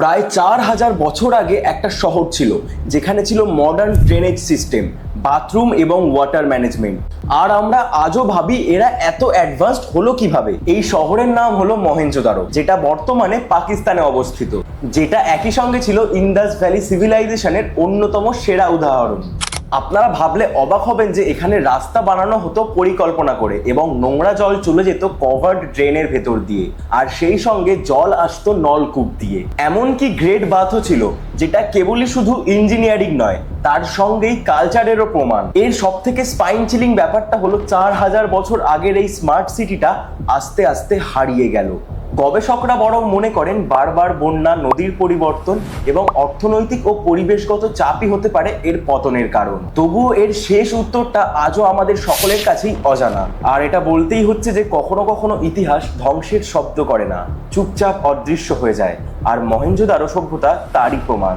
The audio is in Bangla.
প্রায় 4000 বছর আগে একটা শহর ছিল যেখানে ছিল মডার্ন ড্রেনেজ সিস্টেম, বাথরুম এবং ওয়াটার ম্যানেজমেন্ট। আর আমরা আজও ভাবি এরা এত অ্যাডভান্সড হলো কিভাবে। এই শহরের নাম হলো মহেঞ্জোদারো, যেটা বর্তমানে পাকিস্তানে অবস্থিত, যেটা একই সঙ্গে ছিল ইন্দাস ভ্যালি সিভিলাইজেশনের অন্যতম সেরা উদাহরণ। আপনারা ভাবলে অবাক হবেন যে এখানে রাস্তা বানানো হতো পরিকল্পনা করে এবং নোংরা জল চলে যেত কভার্ড ড্রেনের ভেতর দিয়ে, আর সেই সঙ্গে জল আসতো নলকূপ দিয়ে। এমনকি গ্রেট বাথও ছিল, যেটা কেবলই শুধু ইঞ্জিনিয়ারিং নয়, তার সঙ্গেই কালচারেরও প্রমাণ। এর সব থেকে স্পাইন চিলিং ব্যাপারটা হলো 4000 বছর আগের এই স্মার্ট সিটিটা আস্তে আস্তে হারিয়ে গেল। গবেষকরা বরং মনে করেন বারবার বন্যা, নদীর পরিবর্তন এবং অর্থনৈতিক ও পরিবেশগত চাপই হতে পারে এর পতনের কারণ। তবুও এর শেষ উত্তরটা আজও আমাদের সকলের কাছেই অজানা। আর এটা বলতেই হচ্ছে যে কখনো কখনো ইতিহাস ধ্বংসের শব্দ করে না, চুপচাপ অদৃশ্য হয়ে যায়, আর মহেঞ্জোদারো সভ্যতা তারই প্রমাণ।